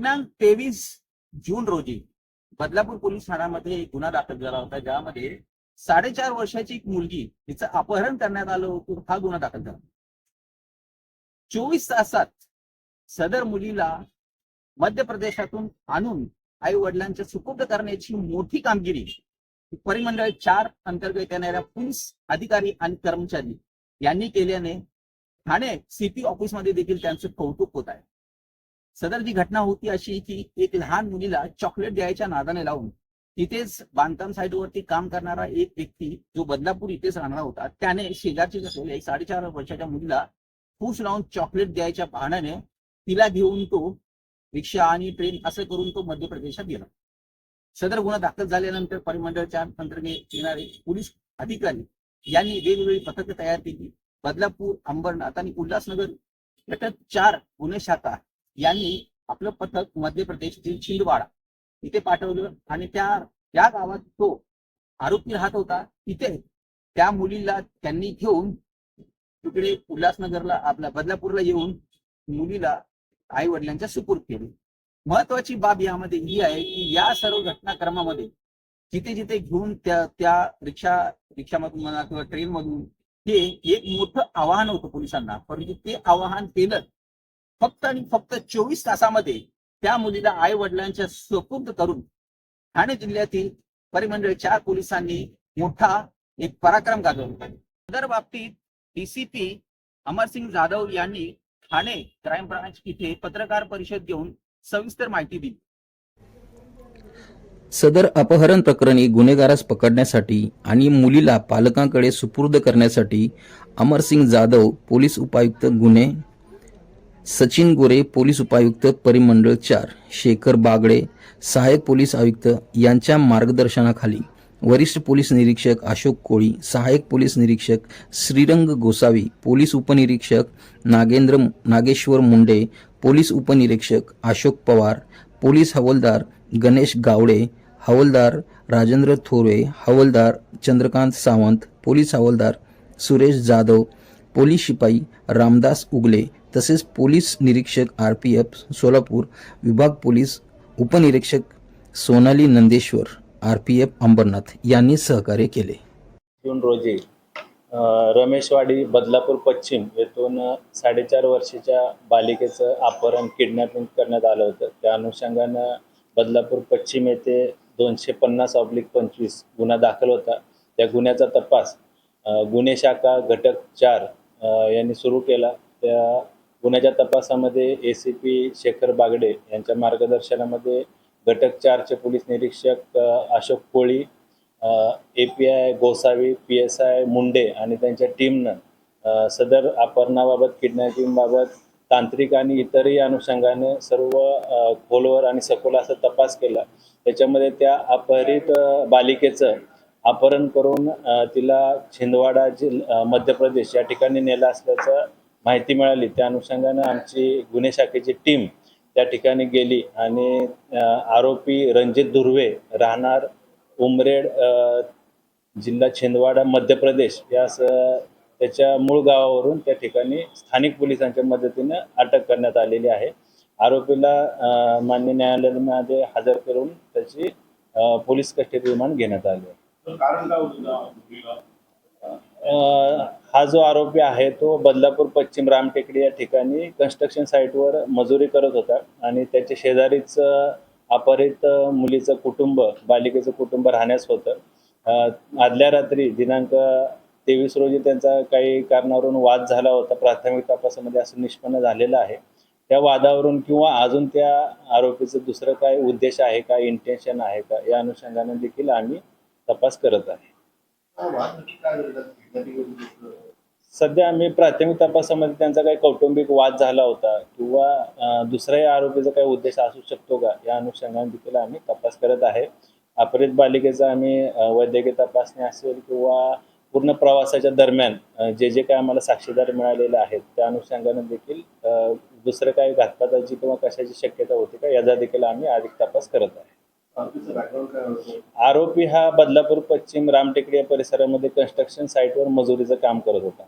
दिनांक 23 जून रोजी बदलापूर पोलीस ठाण्यामध्ये एक गुन्हा दाखल झाला होता, ज्यामध्ये 4.5 वर्षाची एक मुलगी तिचं अपहरण करण्यात आलं होतं. हा गुन्हा दाखल झाला. 24 तासात सदर मुलीला मध्य प्रदेशातून आणून आई वडिलांच्या सुपूर्द करण्याची मोठी कामगिरी परिमंडळ 4 अंतर्गत येणाऱ्या पोलीस अधिकारी आणि कर्मचारी यांनी केल्याने ठाणे सीपी ऑफिसमध्ये देखील त्यांचं कौतुक होत आहे. सदर जी घटना होती अशी की एक लहान मुलीला चॉकलेट द्यायच्या नादाने लावून तिथेच बांधकाम साईटवरती काम करणारा एक व्यक्ती जो बदलापूर इथेच राहणार होता, त्याने शेजारचीच असलेल्या 4.5 वर्षाच्या मुलीला फूस लावून चॉकलेट द्यायच्या बहाण्याने तिला घेऊन तो रिक्षा आणि ट्रेन असं करून तो मध्य प्रदेशात गेला. सदर गुन्हा दाखल झाल्यानंतर परिमंडळच्या अंतर्गत येणारे पोलीस अधिकारी यांनी वेगवेगळी पथकं तयार केली. बदलापूर, अंबरनाथ आणि उल्हासनगर गट 4 गुन्हे शाखा यांनी आपलं पथक मध्य प्रदेशतील छिंदवाडा इथे पाठवलं आणि त्या गावात तो आरोपी राहत होता. तिथे त्या मुलीला त्यांनी घेऊन तिकडे उल्हासनगरला आपल्या बदलापूरला येऊन मुलीला आई वडिलांच्या सुपूर्द केली. महत्वाची बाब यामध्ये ही आहे की या सर्व घटनाक्रमामध्ये जिथे जिथे घेऊन त्या रिक्षामधून म्हणा किंवा ट्रेनमधून हे एक मोठं आव्हान होतं पोलिसांना, परंतु ते आव्हान केलं फक्त आणि फक्त 24 तासामध्ये त्या मुलीला आई वडिलांच्या सुपूर्द करून ठाणे जिल्ह्यातील परिमंडळ 4 पोलिसांनी मोठा एक पराक्रम गाजवला. सदर बाबतीत डीसीपी अमरसिंग जाधव यांनी ठाणे क्राईम ब्रांच इथे पत्रकार परिषद घेऊन सविस्तर माहिती दिली. सदर अपहरण प्रकरणी गुन्हेगारास पकडण्यासाठी आणि मुलीला पालकांकडे सुपूर्द करण्यासाठी अमरसिंग जाधव पोलीस उपायुक्त गुन्हे, सचिन गोरे पोलीस उपायुक्त परिमंडळ 4, शेखर बागडे सहाय्यक पोलीस आयुक्त यांच्या मार्गदर्शनाखाली वरिष्ठ पोलीस निरीक्षक अशोक कोळी, सहाय्यक पोलीस निरीक्षक श्रीरंग गोसावी, पोलीस उपनिरीक्षक नागेश्वर मुंडे, पोलीस उपनिरीक्षक अशोक पवार, पोलीस हवालदार गणेश गावडे, हवालदार राजेंद्र थोरे, हवालदार चंद्रकांत सावंत, पोलीस हवालदार सुरेश जाधव, पोलीस शिपाई रामदास उगले तसेच पोलीस निरीक्षक RPF सोलापूर, विभाग पोलीस उपनिरीक्षक सोनाली नंदेश्वर RPF अंबरनाथ यांनी सहकार्य केले. जून रोजी रमेशवाडी बदलापूर पश्चिम येथून 4.5 वर्षाच्या बालिकेचं अपहरण किडनॅपिंग करण्यात आलं होतं. त्या अनुषंगानं बदलापूर पश्चिम येथे 250/25 गुन्हा दाखल होता. त्या गुन्ह्याचा तपास गुन्हे शाखा घटक 4 यांनी सुरू केला. त्या गुन्ह्याच्या तपासामध्ये ACP शेखर बागडे यांच्या मार्गदर्शनामध्ये घटक 4चे पोलीस निरीक्षक अशोक कोळी, API गोसावी, PSI मुंडे आणि त्यांच्या टीमनं सदर अपहरणाबाबत, किडनॅपिंगबाबत तांत्रिक आणि इतरही अनुषंगाने सर्व खोलवर आणि सखोल असा तपास केला. त्याच्यामध्ये त्या अपहरित बालिकेचं अपहरण करून तिला छिंदवाडा मध्य प्रदेश या ठिकाणी नेलं असल्याचं माहिती मिळाली. त्या अनुषंगाने आमची गुन्हे शाखेची टीम त्या ठिकाणी गेली आणि आरोपी रणजित धुर्वे राहणार उमरेड जिल्हा छिंदवाडा मध्य प्रदेश या त्याच्या मूळ गावावरून त्या ठिकाणी स्थानिक पोलिसांच्या मदतीने अटक करण्यात आलेली आहे. आरोपीला मान्य न्यायालयामध्ये हजर करून त्याची पोलीस कस्टडी रिमांड घेण्यात आली. हा जो आरोपी आहे तो बदलापूर पश्चिम रामटेकडी या ठिकाणी कन्स्ट्रक्शन साईटवर मजुरी करत होता आणि त्याच्या शेजारीच अपहरित मुलीचं कुटुंब, बालिकेचं कुटुंब राहण्यास होतं. आदल्या रात्री दिनांक 23 रोजी त्यांचा काही कारणावरून वाद झाला होता. प्राथमिक तपासामध्ये असं निष्पन्न झालेलं आहे. त्या वादावरून किंवा अजून त्या आरोपीचं दुसरं काय उद्देश आहे का, इंटेन्शन आहे का, या अनुषंगाने देखील आम्ही तपास करत आहे. सध्या आम्ही प्राथमिक तपासामध्ये त्यांचा काही कौटुंबिक वाद झाला होता किंवा दुसऱ्याही आरोपीचा काही उद्देश असू शकतो का, या अनुषंगाने देखील आम्ही तपास करत आहे. अपहरित बालिकेचा आम्ही वैद्यकीय तपासणी असेल किंवा पूर्ण प्रवासाच्या दरम्यान जे काय आम्हाला साक्षीदार मिळालेले आहेत त्या अनुषंगाने देखील दुसरं काही घातपाताची किंवा कशाची शक्यता होती का, याचा देखील आम्ही अधिक तपास करत आहे. आरोपी हा बदलापूर पश्चिम रामटेकडी या परिसरामध्ये कन्स्ट्रक्शन साईटवर मजुरीचं काम करत होता.